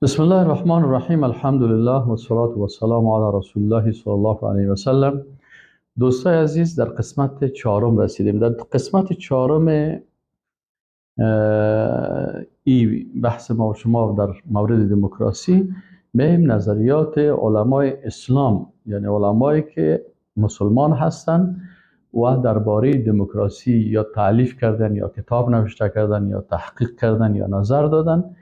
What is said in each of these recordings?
بسم الله الرحمن الرحیم. الحمد لله و الصلاة و السلام علی رسول الله صلی الله علیه و سلم. دوستای عزیز، در قسمت چهارم رسیدیم. در قسمت چهارم ای بحث ما و شما در مورد دموکراسی مهم نظریات علمای اسلام، یعنی علمایی که مسلمان هستند و درباره دموکراسی یا تالیف کردن یا کتاب نوشته کردن یا تحقیق کردن یا نظر دادن.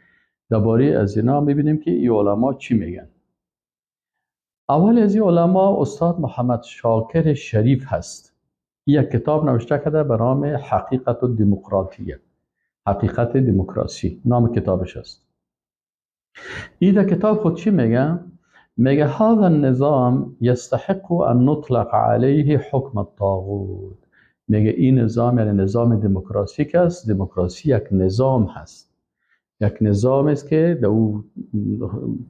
درباره از اینا میبینیم که این علما چی میگن. اول از این علما استاد محمد شاکر شریف هست. یک کتاب نوشته کرده به نام حقیقت الدموکراتیه، حقیقت دموکراسی نام کتابش است. این در کتاب خود چی میگه؟ میگه هذا النظام یستحق ان نطلق علیه حکم الطاغوت. میگه این نظام یعنی نظام دموکراسی که است. دموکراسی یک نظام هست، یک نظام است که در او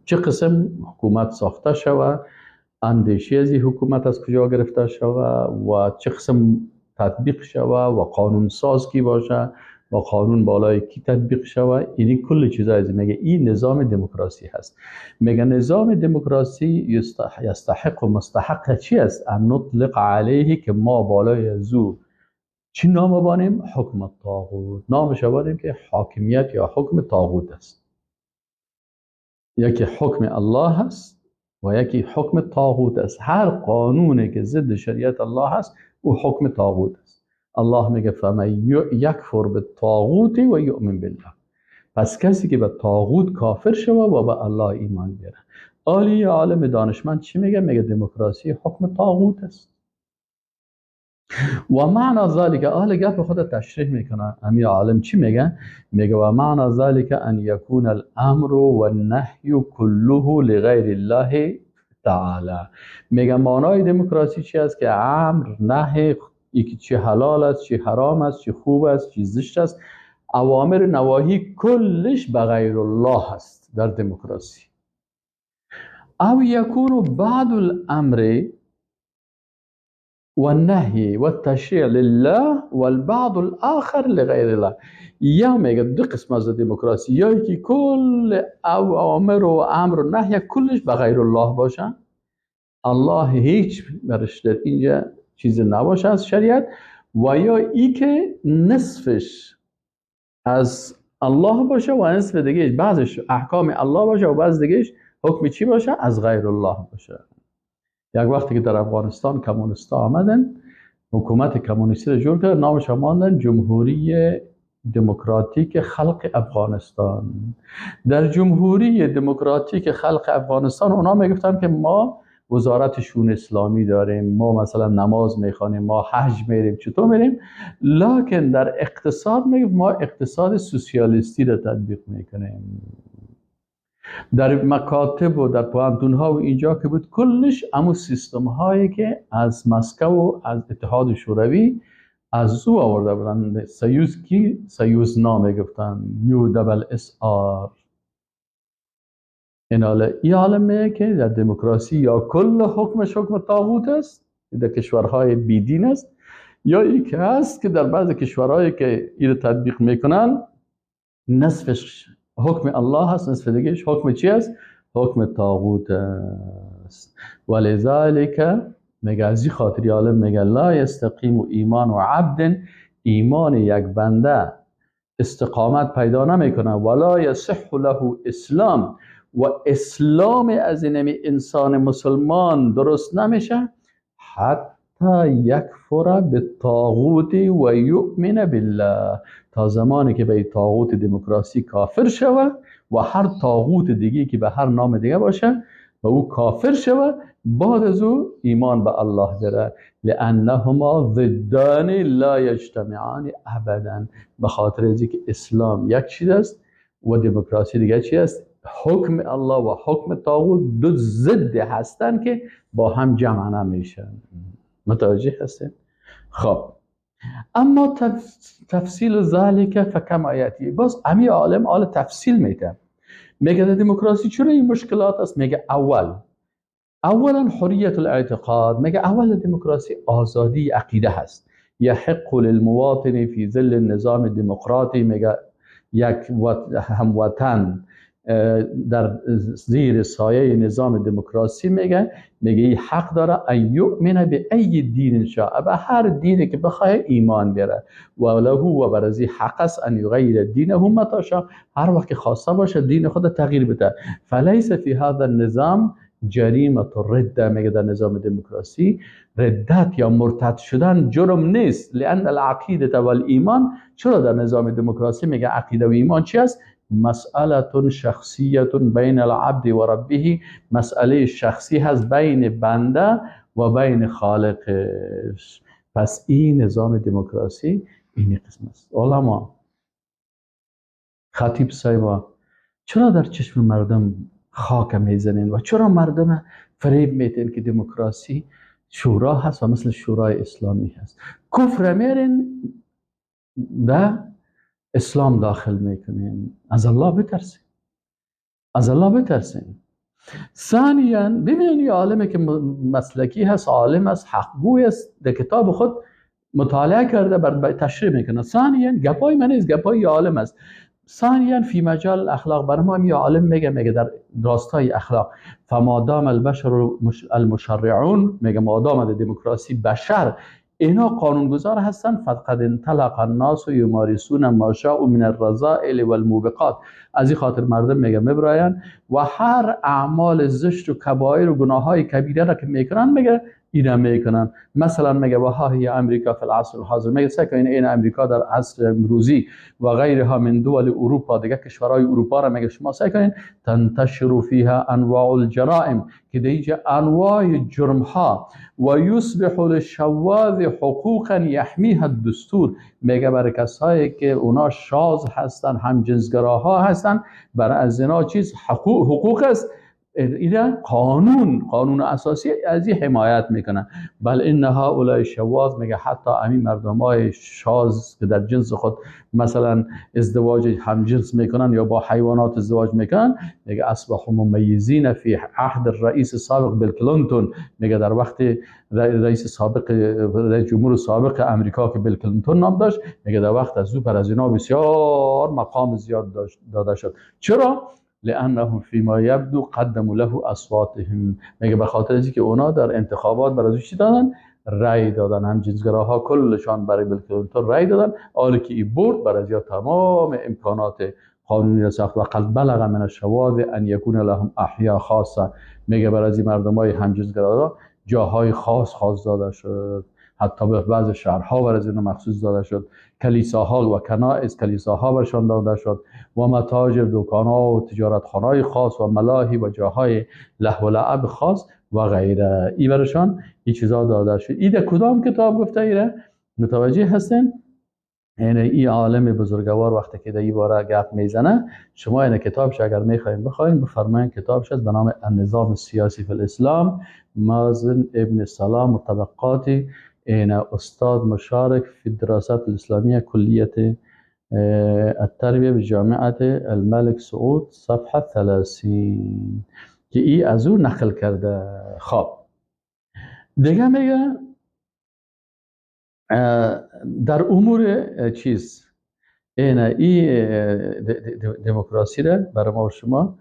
چه قسم حکومت ساخته شود، اندیشه از این حکومت از کجا گرفته شود و چه قسم تطبیق شود و قانون ساز کی باشه و قانون بالای کی تطبیق شود. این کل چیزا از میگه این نظام دموکراسی هست. میگه نظام دموکراسی یستحق و مستحق چی است؟ ان نطلق علیه، که ما بالای از او چی نام بانیم؟ حکم الطاغوت. نامش بانیم که حاکمیت یا حکم طاغوت است. یکی حکم الله هست و یکی حکم طاغوت است. هر قانونی که ضد شریعت الله هست او حکم طاغوت است. الله میگه فمن یکفر بالطاغوت و یؤمن بالله. پس کسی که به طاغوت کافر شود و به الله ایمان بیاره. عالی عالم دانشمند چی میگه؟ میگه دموکراسی حکم طاغوت است. و معنی ذلك، اهل گپ خود تشریح میکنه. امیر عالم چی میگه؟ میگه و معنی ذلك ان یکون الامر و النهی كله لغیر الله تعالی. میگه معنای دموکراسی چی است؟ که امر نهی، یکی چی حلال است، چی حرام است، چی خوب است، چی زشت است، اوامر نواهی کلش به غیر الله است در دموکراسی. او یکون بعض الامر والنهي والتشريع لله والبعض الآخر لغير الله. یا میگه دو قسم از دموکراسی، یا که کل اوامر و امر و نهی کلش به غیر الله باشه، الله هیچ برش در اینجا چیز نباشه از شریعت، و یا ای که نصفش از الله باشه و نصف دیگه بعضش احکام الله باشه و بعض دیگهش حکم چی باشه؟ از غیر الله باشه. یک وقتی که در افغانستان کمونیستا آمدن، حکومت کمونیستی رو جور کرد، نامش ماندن جمهوری دموکراتیک خلق افغانستان. در جمهوری دموکراتیک خلق افغانستان اونا میگفتن که ما وزارت شؤون اسلامی داریم، ما مثلا نماز میخوانیم، ما حج میریم، چطور میریم؟ لکن در اقتصاد میگفت ما اقتصاد سوسیالیستی رو تطبیق میکنیم. در مکاتب و در پوهنتون ها و اینجا که بود کلش امو سیستم هایی که از مسکو و از اتحاد شوروی از او آورده بودن. سیوز کی؟ سیوز نامه گفتن، یو دبل اس آر. این عالمه که در دموکراسی یا کل حکمش حکم طاغوت است در کشورهای بیدین است، یا ای که هست که در بعض کشورهایی که این تطبیق میکنن نصفش حکم الله هست، نصف دیگهش حکم چی است؟ حکم طاغوت است. ولذلك میگه از این خاطر عالم میگه لا یستقیم ایمان و عبد، ایمان یک بنده استقامت پیدا نمیکنه، ولا یصح له اسلام، و اسلام از این انسان مسلمان درست نمیشه حتی یکفر بالطاغوت و یؤمن بالله، تا زمانی که به طاغوت دموکراسی کافر شود و هر طاغوت دیگه که به هر نام دیگه باشه به او کافر شود، بعد از او ایمان به الله داره. لانهما ضدان لا یجتمعان ابدا. به خاطر از اینکه اسلام یک چیز است و دموکراسی دیگه چیز است. حکم الله و حکم طاغوت دو ضد هستن که با هم جمع نمیشن. متوجه هستین؟ خب اما تفصیل ذالک فکم آیاتی. باز امی عالم آل تفصیل میده. میگه در دموکراسی چرا این مشکلات است؟ میگه اولا حریت الاعتقاد. میگه اول دموکراسی آزادی عقیده هست. یحق للمواطن فی ظل النظام الدموکراتی. میگه یک هموطن در زیر سایه نظام دموکراسی میگه این حق داره ان یؤمن به ای دین شاء، به هر دینی که بخواه ایمان بیاره، و له و برازی حق است ان یغیر دینه متی شاء، هر وقت خواسته باشه دین خود تغییر بده. فلیس فی هذا النظام جریمه الرده، میگه در نظام دموکراسی ردت یا مرتد شدن جرم نیست، لان العقیده و الایمان. چرا در نظام دموکراسی میگه عقیده و ایمان چی است؟ مسئله شخصیه بین العبد و ربه، مسئله شخصی هست بین بنده و بین خالقش. پس این نظام دموکراسی این قسم است. علما، خطیب صاحبا، چرا در چشم مردم خاک میزنین و چرا مردم فریب میتین که دموکراسی شورا هست و مثل شورای اسلامی هست؟ کفر میرین و اسلام داخل میکنین. از الله بترسین، از الله بترسین. ثانیاً ببینید یه عالمی که مسلکی هست، عالم است، حقگوی است، در کتاب خود مطالعه کرده بر تشریح میکنه. ثانیاً گپای من نیست، گپای عالم است. ثانیاً فی مجال اخلاق بر ما یه عالم میگه در راستای اخلاق فما دام البشر المشرعون، میگه مادام دموکراسی بشر اینا قانونگذار هستن، فقد انطلق الناس یمارسون ما شاء من الرذائل والموبقات. از این خاطر مردم میگه میبراین و هر اعمال زشت و کبایر و گناه های کبیره را که میکنن میگه اینا میکنن. مثلا میگه و ها هی امریکا فی العصر الحاضر، میگه سکه این امریکا در عصر امروزی و غیرها من دول اروپا، دیگه کشورهای اروپا را میگه شما سکه تنتشر فیها انواع الجرائم، که دیگه انواع جرم ها و یصبح للشواذ حقوقا یحمیها الدستور، میگه برای کسایی که اونا شاذ هستن، هم جنسگراها هستن، برای از اینا چیز حقوق است، این قانون اساسی از این حمایت میکنن. بل ان هؤلاء شواذ، میگه حتی همین مردمای شاذ که در جنس خود مثلا ازدواج همجنس میکنن یا با حیوانات ازدواج میکنن، میگه اصبحوا ممیزین فی عهد الرئیس سابق بیل کلینتون، میگه در وقت رئیس جمهور سابق امریکا که بیل کلینتون نام داشت، میگه در وقت از او بر از اینا بسیار مقام زیاد داده شد. چرا؟ لانهم فيما يبدو قدموا له اصواتهم، میگه به خاطر اینکه اونا در انتخابات برای چی دادن؟ رای دادن. هم جنسگراها کلشان برای بیل کلینتون رای دادن، حالی که این برد برای زیاد تمام امکانات قانونی را ساخت. و قد بلغ من الشواذ ان يكون لهم احیا خاصه، میگه برای این مردمای هم جنسگراها جاهای خاص داده شد، حتی به بعض شهرها برای این مخصوص داده شد. کلیساها و کنائس، کلیساها برشان داده شد و متاجر، دکان‌ها و تجارتخانه‌های خاص و ملاهی و جاهای لهو و لعب خاص و غیره، این برشان این چیزا داده شد. این در کدام کتاب گفته ایره؟ متوجه هستین؟ یعنی این عالم بزرگوار وقتی که در این باره گپ میزنه، شما این کتابش اگر میخواین بخواین بفرمایین، کتابش هست به نام النظام السیاسی فی الاسلام، مازن ابن سلام و طبقاتی، این استاد مشارک فی الدراسات الاسلامیه کلیت التربیه بجامعه الملک سعود، صفحه 30 که ای از او نقل کرده. خب دیگه میگه در امور چیز این دموکراسی را برای ما و شما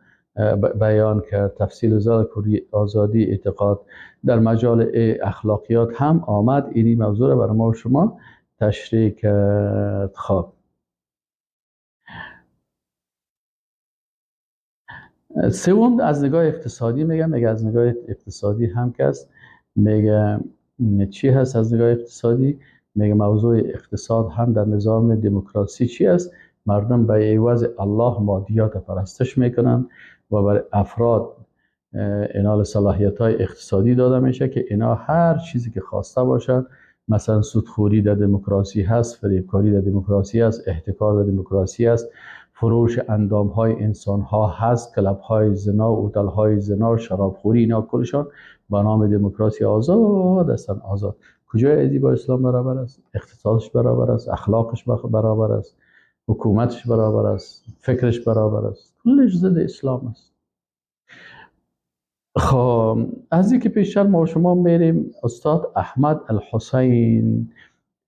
بیان کرد، تفصیل زاد آزادی اعتقاد. در مجال اخلاقیات هم آمد، اینی موضوع را برای ما و شما تشریح کرد. خب سوم از نگاه اقتصادی میگه از نگاه اقتصادی هم کس میگه چی هست از نگاه اقتصادی؟ میگه موضوع اقتصاد هم در نظام دموکراسی چی است؟ مردم به عوض الله مادیات پرستش میکنن و برای افراد انال صلاحیت‌های اقتصادی داده میشه که اینا هر چیزی که خواسته باشد، مثلا سودخوری در دموکراسی هست، فریبکاری در دموکراسی هست، احتکار در دموکراسی هست، فروش اندام‌های انسان‌ها هست، کلب‌های زنا، هتل‌های زنا، شرابخوری، اینا کلشان با نام دموکراسی آزاد هستن. آزاد کجای ازی با اسلام برابر است؟ اقتصادش برابر است، اخلاقش برابر است، حکومتش برابر است، فکرش برابر است، کلش ضد اسلام است. خب از اینکه پیشتر ما شما میریم، استاد احمد الحسین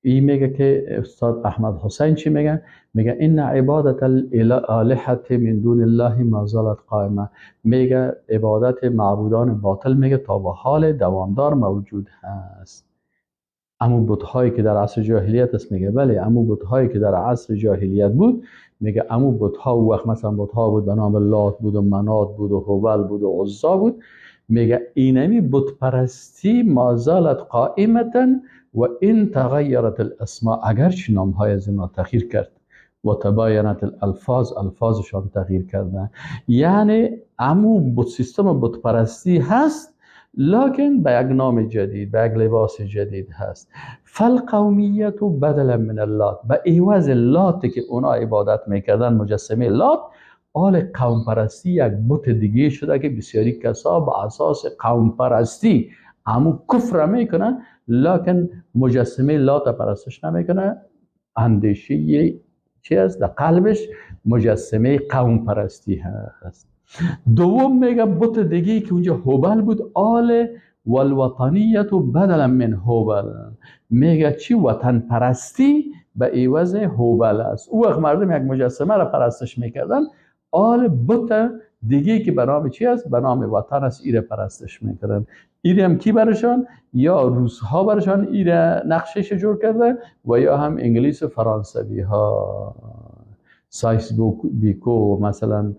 این میگه که استاد احمد حسین چی میگه؟ میگه این عبادت الالهه من دون الله ما زالت قائمه. میگه عبادت معبودان باطل میگه تا به حال دوامدار موجود هست. امو بت‌هایی که در عصر جاهلیت است، میگه بله امو بت‌هایی که در عصر جاهلیت بود، میگه امو بت‌ها وقت مثلا بت‌ها بود به نام لات بود و منات بود و هبل بود و عزا بود، میگه اینمی بت پرستی ما زالت قائمتا و این تغیرت الاسماء، اگرچه نام‌های از اینا تغییر کرد و تباینت الفاظشان تغییر کردن. یعنی امو بت سیستم بت پرستی هست لکن به یک نام جدید، به یک لباس جدید هست. فالقومیت بدلا من اللات، به عوض لات که اونا عبادت میکردن، مجسمه لات، آل قوم پرستی یک بت دیگه شده که بسیاری کسا به اساس قوم پرستی همو کفر میکنن لکن مجسمه لات پرستش نمیکنه. اندیشه چی است در قلبش؟ مجسمه قوم پرستی هست. دوم میگه بت دیگه که اونجا هبل بود، آل والوطنیت بدلا من هبل، میگه چی؟ وطن پرستی به عوض هبل است. او وقت مردم یک مجسمه را پرستش میکردن، آل بت دیگه که به نام چی است؟ به نام وطن است، ایره پرستش میکردن. ایره هم کی برشان؟ یا روسها برشان ایره نقشش جور کرده و یا هم انگلیس و فرانسوی ها. سایس بیکو مثلا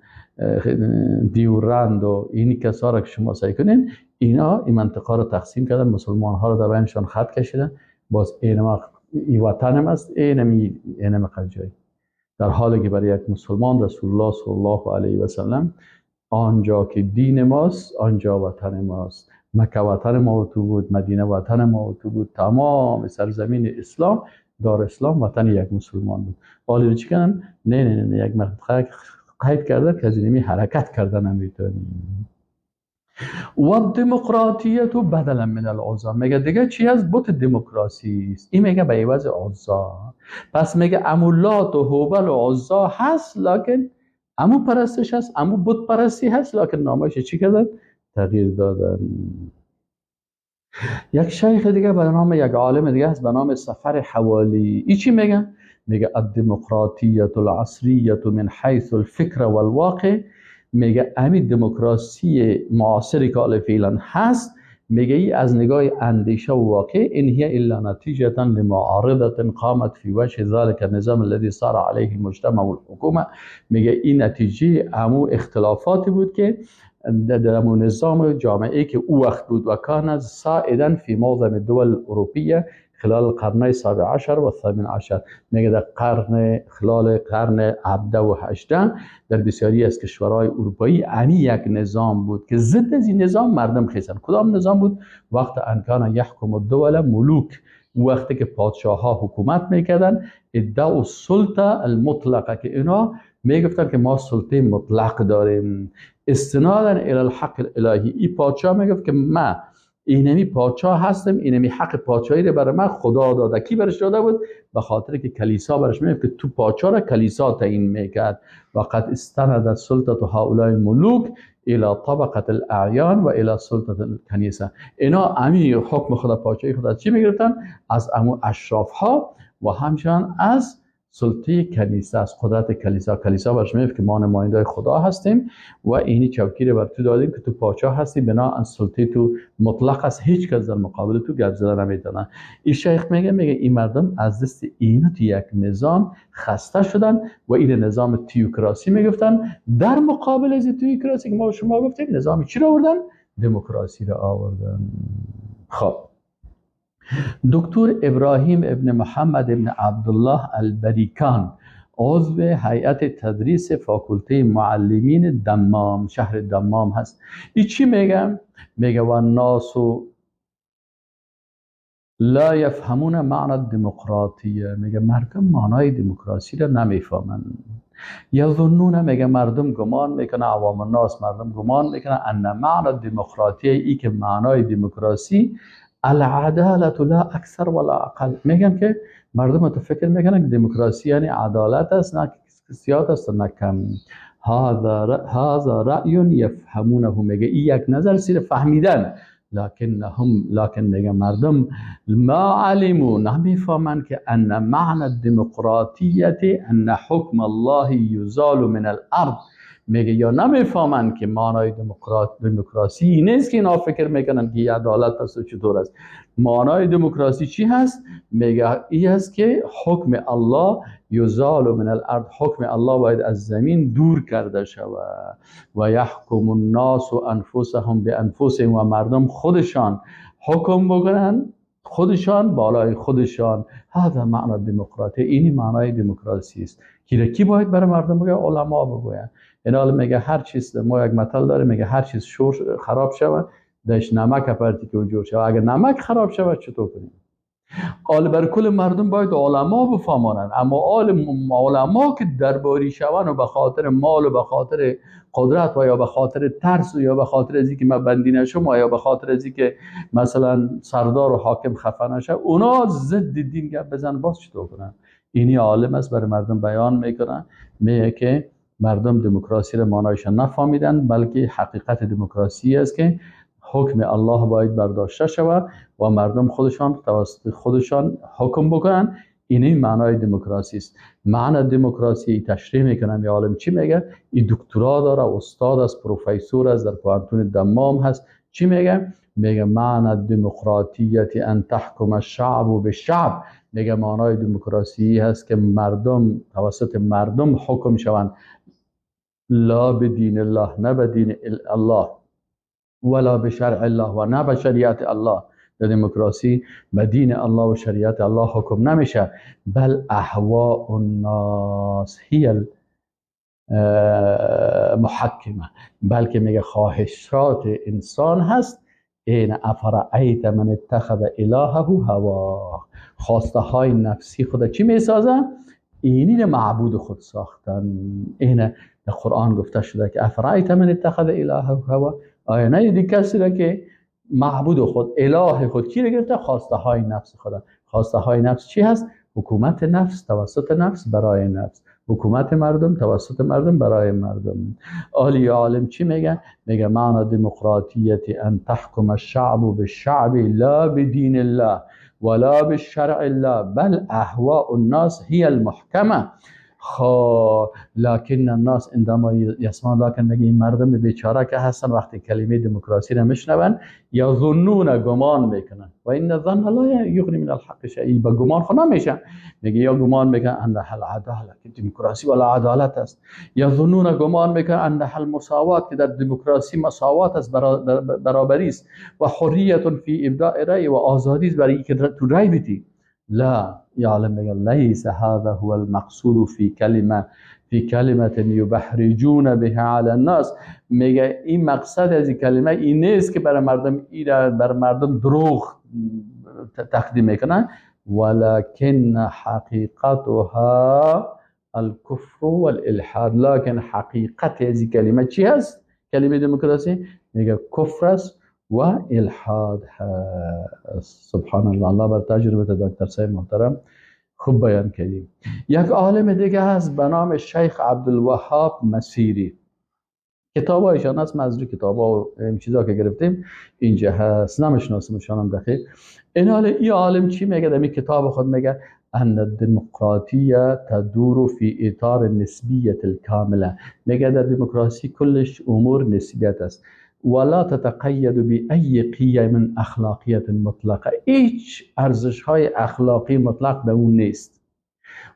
دیورند و این کسا را که شما سعی کنین، اینا این منطقه رو تقسیم کردن، مسلمان ها رو در بینشان خط کشیدن، باز این وطن هم است، اینم قجایی. در حالی که برای یک مسلمان رسول الله صلی الله علیه و سلم آنجا که دین ماست آنجا وطن ماست. مکه وطن ما تو بود، مدینه وطن ما تو بود، تمام سرزمین اسلام، دار اسلام وطن یک مسلمان بود. حالی چی کنن؟ نه یک منطقه قید کرده که از اینمی حرکت کردن نمیتونیم. و دموکراتیت بدلا من العزا، میگه دیگه چی از بت دموکراسی است، این میگه به عوض عزا. پس میگه امولات و هوبل و عزا هست لکن امو پرستش هست، امو بت پرستی هست لکن نامش چی کردن؟ تغییر دادن. یک شیخ دیگه به نام یک عالم دیگه هست به نام سفر حوالی، ای چی میگه؟ میگه الدموکراتیت العصریت من حیث الفکر والواقع، میگه همین دموکراسی معاصری که حال فعلا هست، میگه ای از نگاه اندیشه و واقع، این هی الا نتیجه لمعارضه قامت فی وجه ذلك النظام الذي صار عليه المجتمع والحکومه، میگه این نتیجه همو اختلافاتی بود که در نظام جامعه که او وقت بود و کان سائدا فی معظم الدول الاوروپیه خلال القرن 17 و 18. میگه در خلال قرن 17 و 18 در بسیاری از کشورهای اروپایی یک نظام بود که ضد از این نظام مردم خیزن. کدام نظام بود؟ وقت ان کان یحکم الدول ملوک، وقتی که پادشاه ها حکومت میکردن، ادعوا السلطه المطلقه، که اینا میگفتن که ما سلطه مطلق داریم، استنادا الی الحق الالهی. این پادشاه میگفت که من اینمی پادشاه هستم، اینمی حق پادشاهی رو برای من خدا داده. کی برش داده بود؟ به خاطر که کلیسا برش میگفت که تو پادشاه را کلیسا تعیین میکرد. وقد استند سلطه هؤلاء الملوک الى طبقه الاعیان و الى سلطه الکنیسه. اینا امی حکم خدا، پادشاهی خدا چی میگرفتن؟ از امو اشراف ها و همچنان از سلطه کلیسا، از قدرت کلیسا. کلیسا برش میگفت که ما نماینده خدا هستیم و اینی چوکی رو بر تو دادیم که تو پادشاه هستی، بنا از سلطه تو مطلق است، هیچ کس در مقابل تو گپ زدن نمیتونه. این شیخ میگه این مردم از دست اینو تو یک نظام خسته شدن و این نظام تیوکراسی میگفتن. در مقابل از تیوکراسی که ما شما گفتیم، نظام چی رو آوردن؟ دموکراسی رو آوردن. خب دکتر ابراهیم ابن محمد ابن عبدالله البریکان، عضو هیئت تدریس فاکولته معلمین دمام، شهر دمام هست. این چی میگه؟ میگه و الناس لا یفهمون معنی الدموکراتیه، میگه مردم معنای دموکراسی را نمیفهمن. یظنون، میگه مردم گمان میکنه، عوام الناس مردم گمان میکنه ان معنی الدموکراتیه، ای که معنای دموکراسی العدالت لا اکثر ولا اقل. میگن که مردم تو فکر میکنن که دموکراسی یعنی عدالت است، نه سیاست است، نه کم. هذا رأی یفهمونه، میگه این یک نظر سیر فهمیدن، لکن میگه مردم ما علمو نمیفهمند که ان معنی الدموکراتیت ان حکم الله یزال من الارض. میگه یا نمیفهمند که معنای دموکراسی این نیست که اینا فکر میکنن که عدالت است و چطور است. معنای دموکراسی چی هست؟ میگه این است که حکم الله یزال من الارض، حکم الله باید از زمین دور کرده شود. و یحکم الناس انفسهم بانفسهم، و مردم خودشان حکم بکنن خودشان بالای خودشان. هذا معنی دموکراسی، این معنای دموکراسی است. کی باید برای مردم بگه؟ علما بگوین. این حال میگه هر چیز، ما یک مثل داره میگه هر چیز شور خراب شود داش نمک پرتی که وجود شود. اگر نمک خراب شود چطور کنیم؟ حال بر کل مردم باید علما بفهمانند، اما علما که درباری شوند و به خاطر مال و به خاطر قدرت و یا به خاطر ترس و یا به خاطر از اینکه من بندی نشم و یا به خاطر از اینکه مثلا سردار و حاکم خفه نشه اونا ضد دین گپ بزنن، باز چطور کنن؟ اینی عالم است برای مردم بیان میکنن، میگه که مردم دموکراسی را معنایش نفهمیدن، بلکه حقیقت دموکراسی است که حکم الله باید برداشته شود و مردم خودشان توسط خودشان حکم بکنن. این معنای دموکراسی است. معنی دموکراسی تشریح میکنم یا عالم چی میگه؟ این دکترا داره، استاد است، پروفسور است، در پانتون دمام هست. چی میگه؟ میگه معنی دموکراتیت ان تحکم الشعب بالشعب. میگه معنای دموکراسی هست که مردم توسط مردم حکم شوند، لا بدین الله، نه بدین الله، ولا بشرع الله، و نه به شریعت الله. در دموکراسی به دین الله و شریعت الله حکم نمیشه، بل اهواء الناس هی محکمه، بلکه میگه خواهشات انسان هست. این افرأیت من اتخذ الهه هوا، خواسته های نفسی خود چی میسازن؟ اینی معبود خود ساختن. این در قرآن گفته شده که افرأیت من اتخذ الهه هوا، آیا ندیدی کسی را که معبود خود، اله خود چی را گرفته؟ خواسته های نفس خود. خواسته های نفس چی هست؟ حکومت نفس توسط نفس برای نفس، حکومت مردم توسط مردم برای مردم. عالی عالم چی میگه؟ میگه معنی دموکراتیت ان تحکم الشعب بالشعب لا بدین الله ولا بالشرع الله بل اهواء الناس هي المحکمه. لکن الناس عندما یسمعون، لکن میگه این مردم بیچاره که هستن وقتی کلمه دموکراسی را میشنون یظنون، گمان میکنن، و این الظن لا یغنی من الحق شیئا، با گمان خود نمیشه. میگه یا گمان میکنن ان العداله، که دموکراسی ولا عدالت است. یظنون، گمان میکنن ان المساوات، که در دموکراسی مساوات است، برابری است، و حریت فی ابداء رأی، و آزادی است برای که تو رأی بدی. لا، یعلم میگه لیس هذا هو المقصود فی کلمه یبهرجون بها علی الناس. میگه این مقصد از این کلمه این نیست که برای مردم دروغ تقدیم میکنن، ولکن حقیقتها الكفر والالحاد. لکن حقیقت از این کلمه چی هست؟ کلمه دموکراسی میگه کفر است و الحاد هست. سبحان الله. الله بر تجربه دکتر صاحب محترم خوب بیان کردیم. یک عالم دیگه هست به نام شیخ عبدالوهاب مسیری. کتابایشان هست، از روی کتابا و این چیزا که گرفتیم اینجا هست، نمیشناسمشان هم دقیق. این حال این عالم چی میگه؟ در این کتاب خود میگه ان الدموکراتیه تدور فی اطار نسبیت الکامله. میگه در دموکراسی کلش امور نسبیت است، ولا تتقید بأي قیم اخلاقیت مطلقه، هیچ ارزش های اخلاقی مطلق به اون نیست.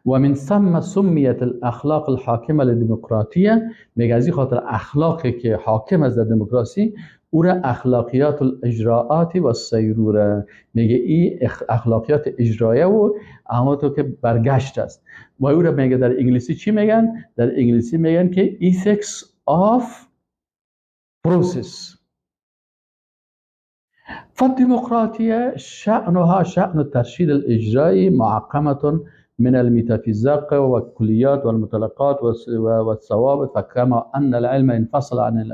و من ثم سمیت الاخلاق الحاکمه للدموکراتیه، میگه از این خاطر اخلاقی که حاکم از در دموکراسی او را اخلاقیات الاجراءات و السیروره. میگه این اخلاقیات اجرایه و اما تو که برگشت است. و او را میگه در انگلیسی چی میگن؟ در انگلیسی میگن که ethics of process. فالديمقراطية شأنها شأن الترشيد الإجرائي معقمة من الميتافيزيق والكليات والمطلقات والثوابت، فكما أن العلم انفصل عن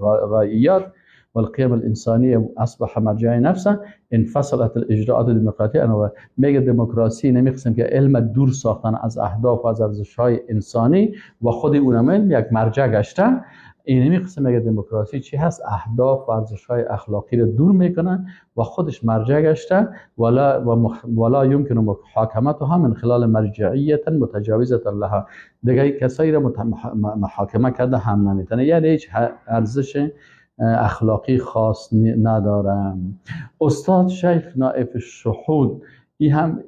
الغائيات والقيم الإنسانية أصبح مرجع نفسه، انفصلت الإجراءات الديمقراطية. أنا میگه دموکراسی نمیخواستم که علم دور ساختن از اهداف و از ارزش‌های انسانی و خود اونم یک مرجع گشته. اینمی قسم میگه دموکراسی چی هست؟ اهداف و ارزش‌های اخلاقی رو دور میکنه و خودش مرجع گشته ولا یمکن محاکمتها من خلال مرجعیت متجاوزه لها. دیگه کسایی رو محاکمه کرده هم نمیتونه، یعنی هیچ ارزش اخلاقی خاص ندارم. استاد شیخ نائف شهود این هم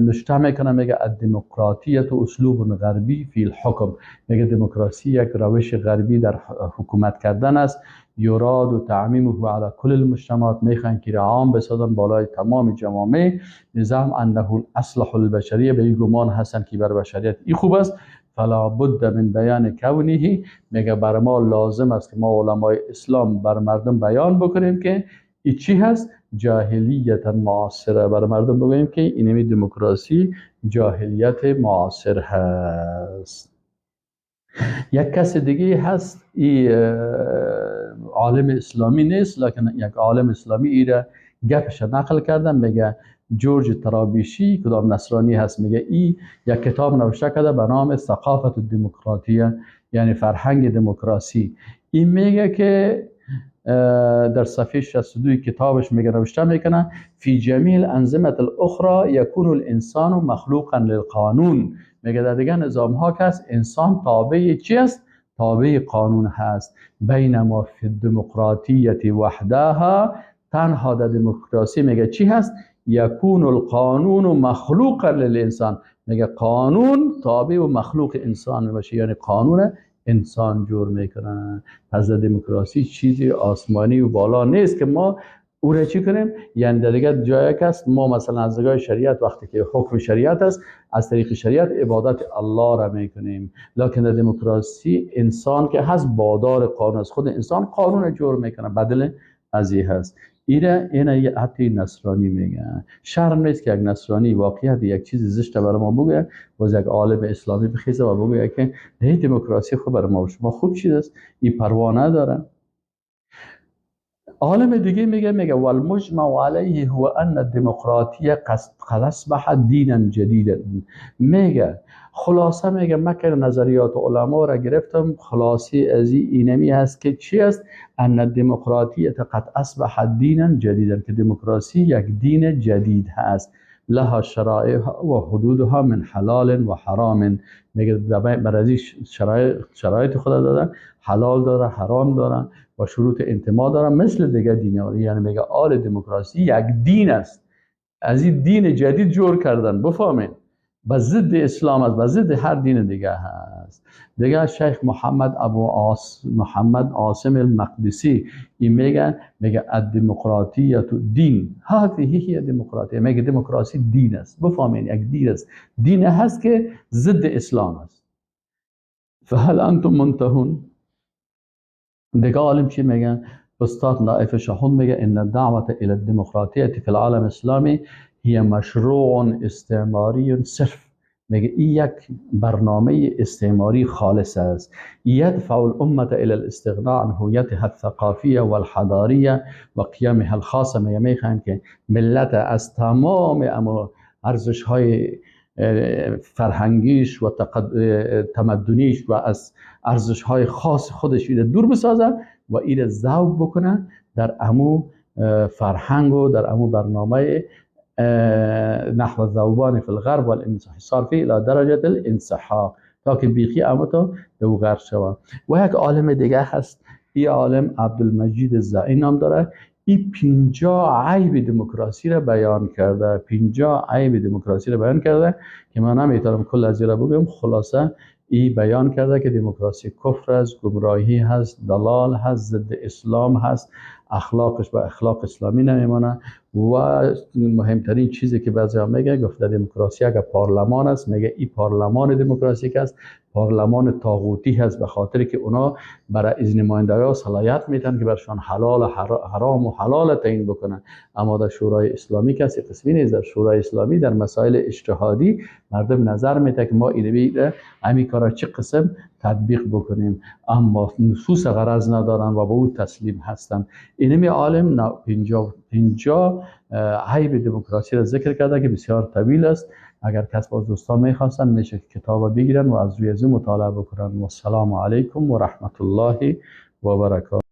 نشته میکنه، میگه الدموکراتیت اسلوب غربی فی الحکم. میگه دموکراسی یک روش غربی در حکومت کردن است. یراد و تعمیمه علی کل المجتمعات، میخوان که عام بسازن بالای تمام جوامع. نظام انه الاصلح البشریه، به این گمان هستن که بر بشریت این خوب است. فلا بد من بیان کونه، میگه بر ما لازم است که ما علمای اسلام بر مردم بیان بکنیم که این چی هست؟ جاهلیت معاصره. بر مردم بگوییم که اینمی دموکراسی جاهلیت معاصر هست. یک کس دیگه هست، این عالم اسلامی نیست لکن یک عالم اسلامی ایره گپش نقل کردن، میگه جورج ترابیشی، کدام نصرانی هست، میگه این یک کتاب نوشته کرده به نام ثقافت الدموکراتیه، یعنی فرهنگ دموکراسی. این میگه که در صفحه 62 کتابش میگه نوشته میکنه فی جمیع الانظمه الاخرى یکون الانسان مخلوقا للقانون. میگه در دیگه نظام ها که است انسان تابع چی است؟ تابع قانون هست. بینما فی الدموکراتیت وحدها، تنها در دموکراسی میگه چی هست؟ یکون القانون مخلوقا للانسان. میگه قانون تابع و مخلوق انسان میشه، یعنی قانون انسان جور میکنن. پس در دموکراسی چیزی آسمانی و بالا نیست که ما او را چی کنیم. یعنی در دیگه جایی که است ما مثلا از نگاه شریعت وقتی که حکم شریعت است از طریق شریعت عبادت الله را میکنیم، لکن در دموکراسی انسان که هست بادار قانون است، خود انسان قانون جور میکنه، بدل از این هست. اینه حتی نصرانی میگن. شرم نیست که یک نصرانی واقعیت یک چیز زشت برای ما بگه و یک عالم اسلامی بخیزه و بگه که نه دموکراسی خوب برای ما و شما خوب چیز است، این پروا نداره. عالم دیگه میگه والمجمع علیه هو ان الدموکراتیه قد اصبح دینا جدیدا. میگه خلاصه میگه من که نظریات علما را گرفتم، خلاصه از اینمی هست که چی است؟ ان الدموکراتیه قد اصبح دینا جدیدا، که دموکراسی یک دین جدید هست. لها شرائع و حدودها من حلال و حرام. میگه برای شرایط خدا دادن، حلال داره، حرام داره و شروط انتماع داره مثل دیگه دین‌ها. یعنی میگه آل دموکراسی یک دین است، از این دین جدید جور کردن، بفهمین به ضد اسلام است، به ضد هر دین دیگه هست. دیگه شیخ محمد عاصم المقدسی این میگه الدموکراتیه دین، هذه هی دموکراتیه. میگه دموکراسی دین است، بفهمین یک دین است، دین هست که ضد اسلام است. فهل انتم منتهون؟ دیگه عالم چی میگن؟ استاد نائف شهود میگه ان الدعوه الى الدموکراتیه فی العالم الاسلامی هی مشروع استعماری صرف. میگه این یک برنامه استعماری خالص است. یدفع الامه الى الاستغناء عن هویتها الثقافیه والحضاریه و قیمها الخاصه. میخوان که ملت از تمام ارزش های فرهنگیش و تمدنیش و از ارزش های خاص خودش دور بسازه و این ذوب بکنه در امو فرهنگ و در امو برنامه نحو الذوبان فی الغرب والانحصار فی الى درجه الانسحاق، تا که بیخی امو تو دو غرب شود. و یک عالم دیگه هست، این عالم عبدالمجید الزائی نام داره. این 50 عیب دموکراسی را بیان کرده، 50 عیب دموکراسی را بیان کرده که من نمیتونم کل از این را بگم. خلاصه این بیان کرده که دموکراسی کفر است، گمراهی هست، دلال هست، ضد اسلام هست، اخلاقش با اخلاق اسلامی نمیمونه. و مهمترین چیزی که بعضیا میگه، گفته دموکراسی اگر پارلمان است، میگه این پارلمان دموکراتیک است، پارلمان طاغوتی هست، به خاطر که اونا برای از نمایندگان صلاحیت میتن که برشان حلال و حرام و حلال تعیین بکنن. اما در شورای اسلامی کسی قسمی نیست. در شورای اسلامی در مسائل اجتهادی مردم نظر میده که ما اینو همین کارا چه قسم تطبیق بکنیم، اما نصوص غرض ندارن و به او تسلیم هستن. اینمی عالم 50 عیب دموکراسی را ذکر کرده که بسیار طویل است. اگر کس باز دوستان میخواستن میشه که کتاب بگیرن و از روی از مطالعه بکنن. و السلام علیکم و رحمت الله و برکاته.